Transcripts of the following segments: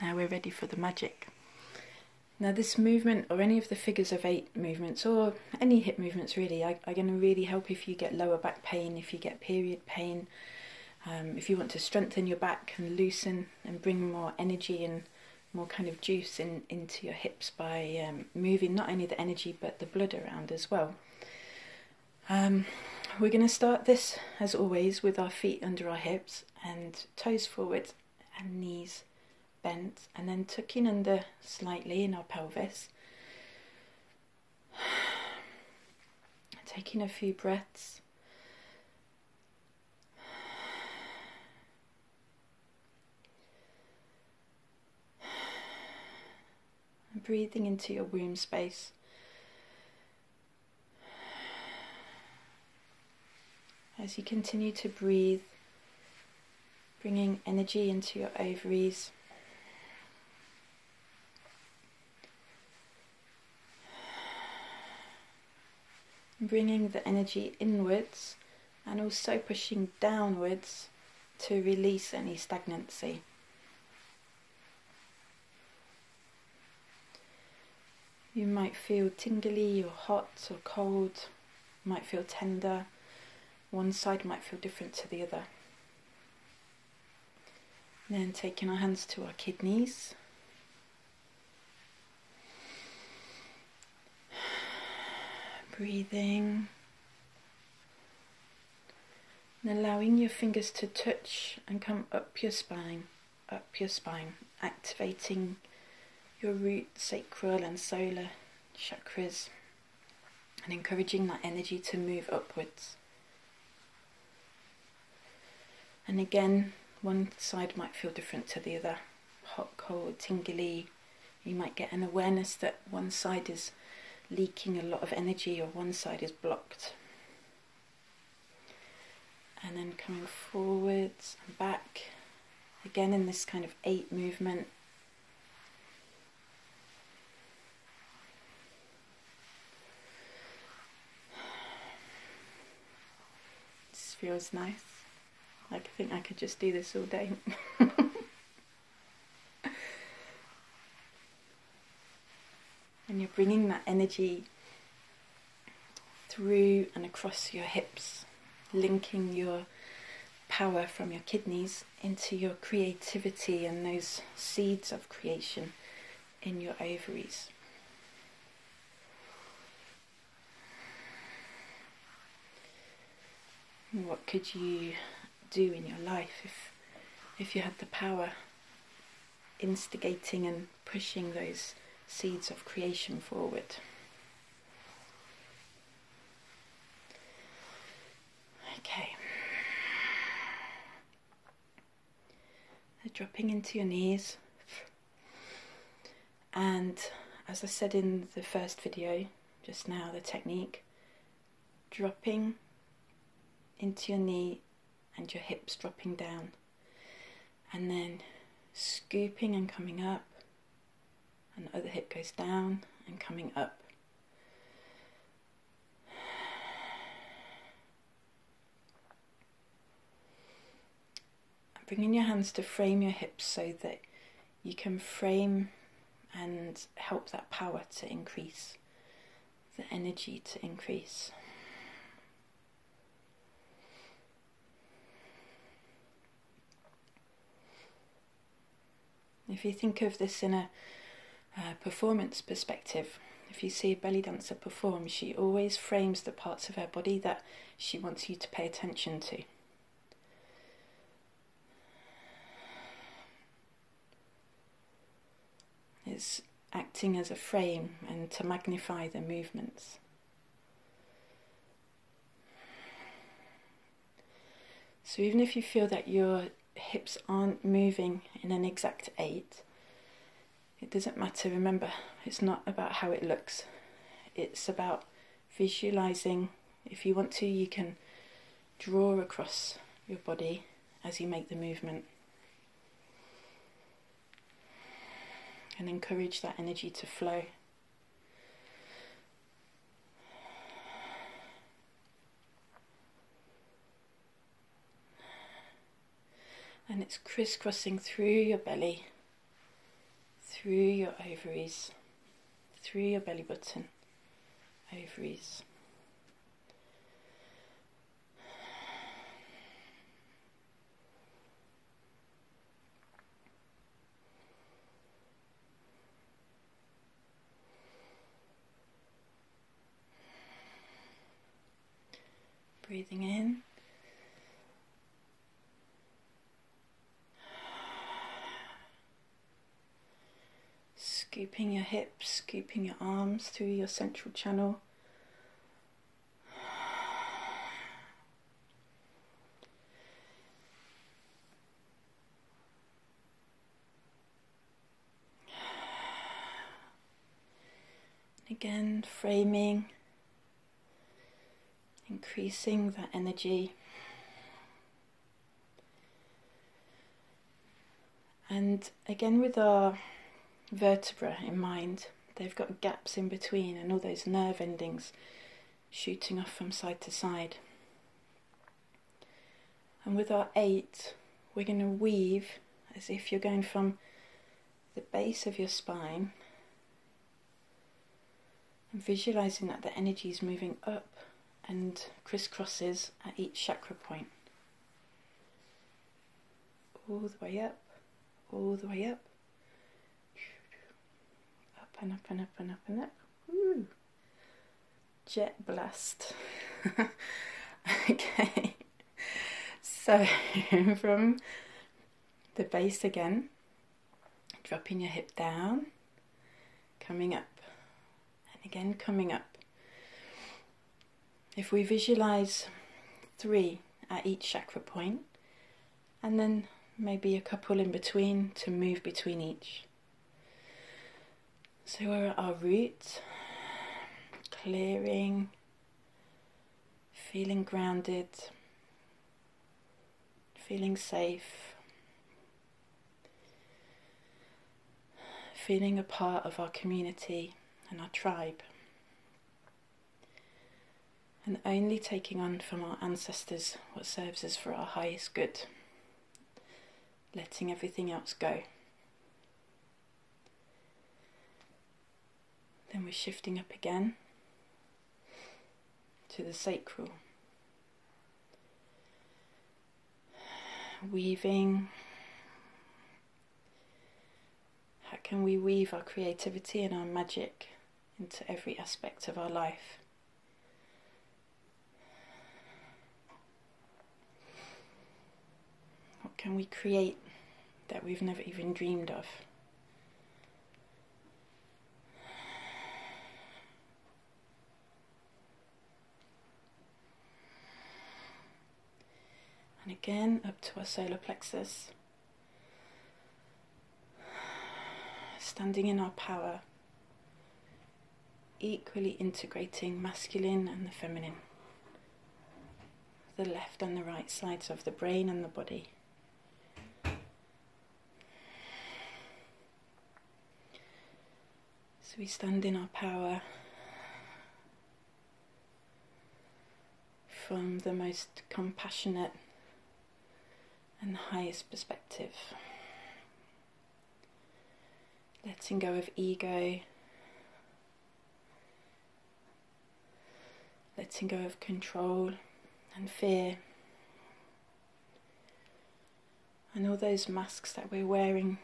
Now we're ready for the magic. Now this movement, or any of the figures of 8 movements, or any hip movements really, are going to really help if you get lower back pain, if you get period pain, if you want to strengthen your back and loosen and bring more energy and more kind of juice into your hips by moving not only the energy but the blood around as well. We're going to start this, as always, with our feet under our hips and toes forward and knees bent, and then tucking under slightly in our pelvis. Taking a few breaths. And breathing into your womb space. As you continue to breathe, bringing energy into your ovaries. Bringing the energy inwards and also pushing downwards to release any stagnancy. You might feel tingly or hot or cold, you might feel tender. One side might feel different to the other. Then taking our hands to our kidneys. Breathing. And allowing your fingers to touch and come up your spine, activating your root, sacral and solar chakras, and encouraging that energy to move upwards. And again, one side might feel different to the other, hot, cold, tingly. You might get an awareness that one side is leaking a lot of energy or one side is blocked. And then coming forwards and back, again in this kind of 8 movement. This feels nice. I think I could just do this all day. And you're bringing that energy through and across your hips, linking your power from your kidneys into your creativity and those seeds of creation in your ovaries. What could you do in your life if you had the power, instigating and pushing those seeds of creation forward? Okay. So dropping into your knees, and as I said in the first video just now, the technique, dropping into your knee and your hips dropping down, and then scooping and coming up, and the other hip goes down and coming up. And bringing your hands to frame your hips so that you can frame and help that power to increase, the energy to increase. If you think of this in a performance perspective, if you see a belly dancer perform, she always frames the parts of her body that she wants you to pay attention to. It's acting as a frame and to magnify the movements. So even if you feel that your hips aren't moving in an exact 8, it doesn't matter. Remember, it's not about how it looks. It's about visualizing. If you want to, you can draw across your body as you make the movement, and encourage that energy to flow. And it's crisscrossing through your belly, through your ovaries, through your belly button, ovaries. Breathing in. Scooping your hips, scooping your arms through your central channel. Again, framing, increasing that energy. And again, with our vertebra in mind, they've got gaps in between and all those nerve endings shooting off from side to side. And with our 8, we're going to weave as if you're going from the base of your spine and visualizing that the energy is moving up and crisscrosses at each chakra point. All the way up, all the way up. Up and up and up and up and up. Woo. Jet blast. Okay. So from the base again, dropping your hip down, coming up, and again coming up. If we visualize 3 at each chakra point, and then maybe a couple in between to move between each. So we're at our root, clearing, feeling grounded, feeling safe, feeling a part of our community and our tribe, and only taking on from our ancestors what serves us for our highest good, letting everything else go. Then we're shifting up again to the sacral, weaving. How can we weave our creativity and our magic into every aspect of our life? What can we create that we've never even dreamed of? And again, up to our solar plexus, standing in our power, equally integrating masculine and the feminine, the left and the right sides of the brain and the body. So we stand in our power from the most compassionate and highest perspective, letting go of ego, letting go of control and fear, and all those masks that we're wearing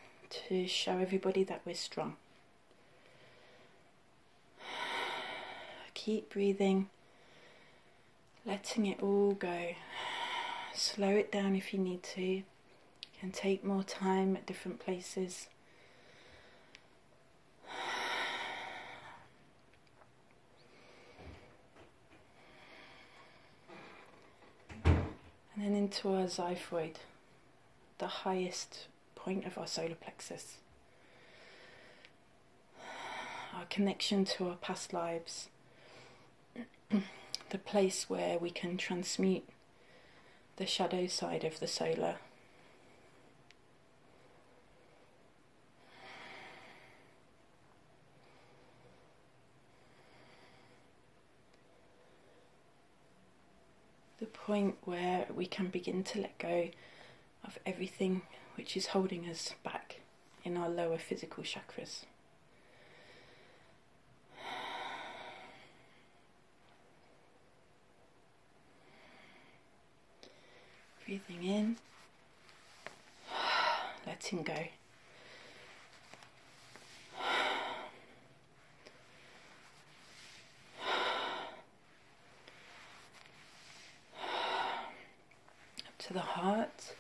to show everybody that we're strong. Keep breathing, letting it all go. Slow it down if you need to. You can take more time at different places. And then into our xiphoid, the highest point of our solar plexus. Our connection to our past lives. The place where we can transmute the shadow side of the solar. The point where we can begin to let go of everything which is holding us back in our lower physical chakras. Breathing in, letting go. Up to the heart.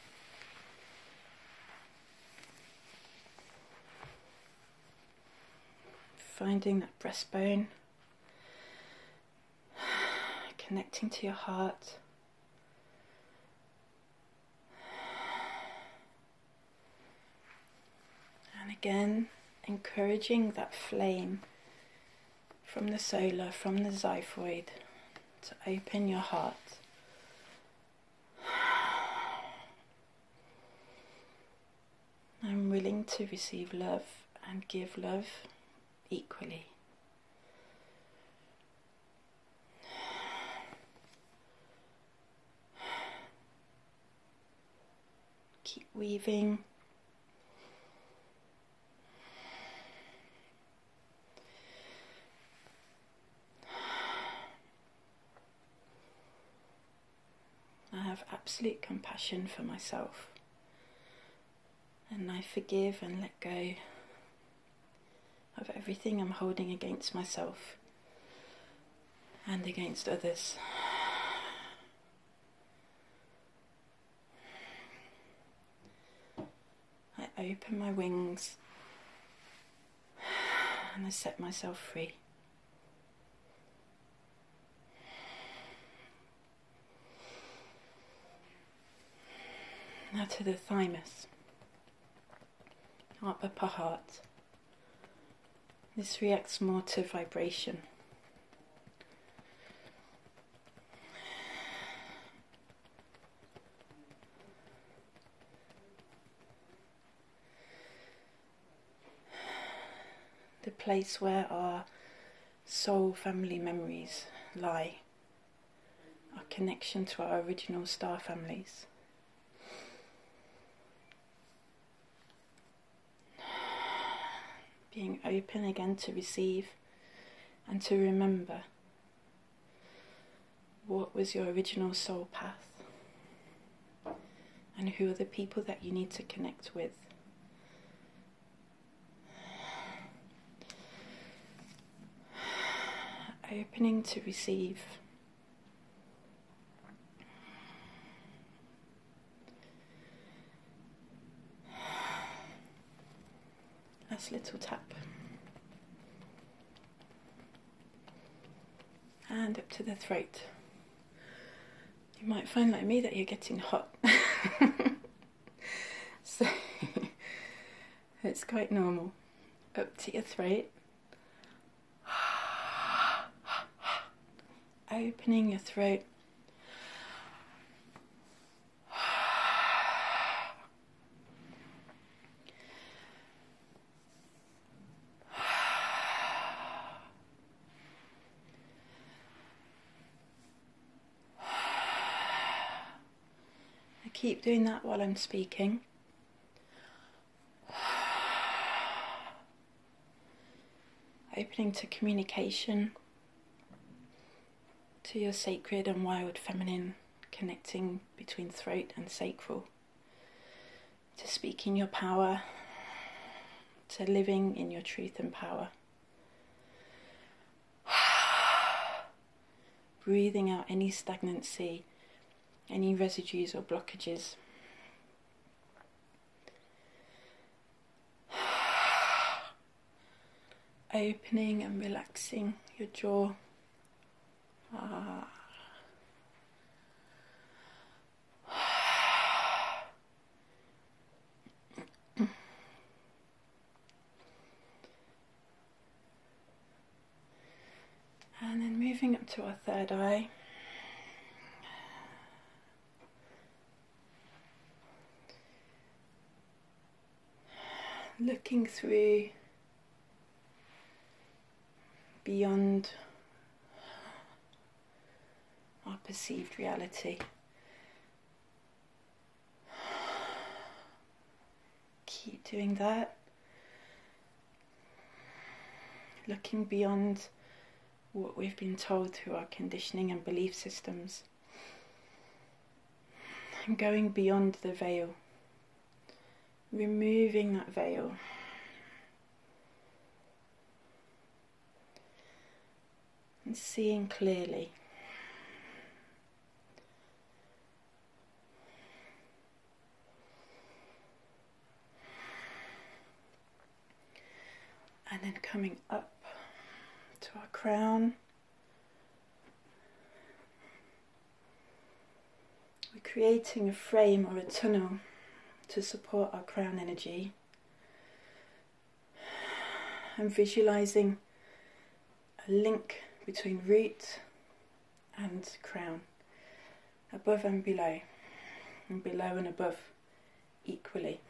Finding that breastbone, connecting to your heart. And again, encouraging that flame from the solar, from the xiphoid, to open your heart. I'm willing to receive love and give love equally. Keep weaving. I have absolute compassion for myself, and I forgive and let go of everything I'm holding against myself and against others. I open my wings and I set myself free. Now to the thymus, upper heart. This reacts more to vibration. The place where our soul family memories lie, our connection to our original star families. Being open again to receive and to remember what was your original soul path and who are the people that you need to connect with. Opening to receive. Last little tap. And up to the throat. You might find, like me, that you're getting hot. So it's quite normal. Up to your throat. Opening your throat. Keep doing that while I'm speaking. Opening to communication, to your sacred and wild feminine, connecting between throat and sacral, to speaking your power, to living in your truth and power. Breathing out any stagnancy, any residues or blockages. Opening and relaxing your jaw. And then moving up to our third eye. Looking through beyond our perceived reality. Keep doing that. looking beyond what we've been told through our conditioning and belief systems, and going beyond the veil, removing that veil, and seeing clearly. And then coming up to our crown. We're creating a frame or a tunnel to support our crown energy, and visualizing a link between root and crown, above and below and above equally.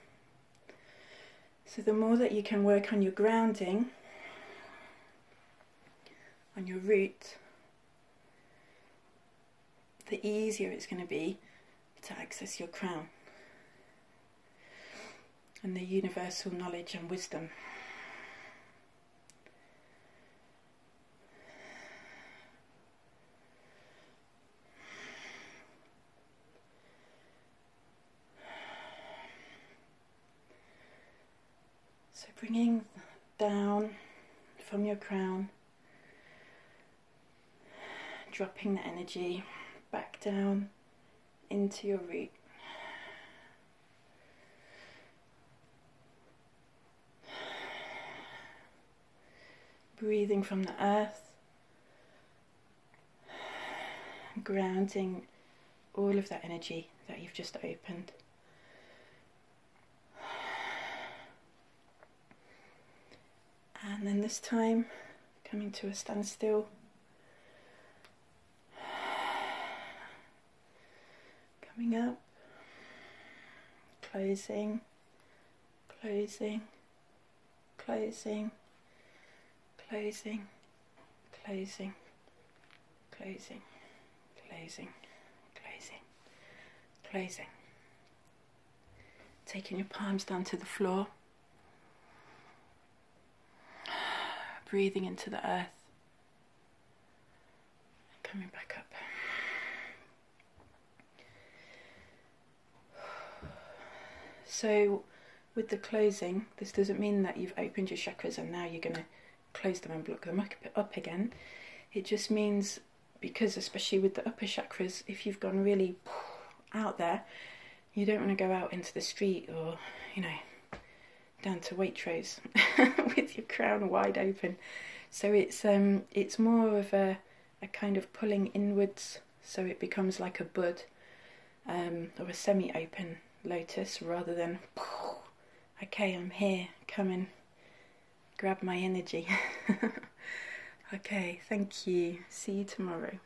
So the more that you can work on your grounding, on your root, the easier it's going to be to access your crown and the universal knowledge and wisdom. So bringing down from your crown, dropping the energy back down into your root. Breathing from the earth, grounding all of that energy that you've just opened. And then this time, coming to a standstill. Coming up, closing, closing, closing, closing, closing, closing, closing, closing, closing. Taking your palms down to the floor. Breathing into the earth. Coming back up. So with the closing, this doesn't mean that you've opened your chakras and now you're going to close them and block them up again. It just means, because especially with the upper chakras, if you've gone really out there, you don't want to go out into the street or, you know, down to Waitrose with your crown wide open. So it's more of a kind of pulling inwards, so it becomes like a bud or a semi-open lotus, rather than okay, I'm here, come and grab my energy. Okay, thank you. See you tomorrow.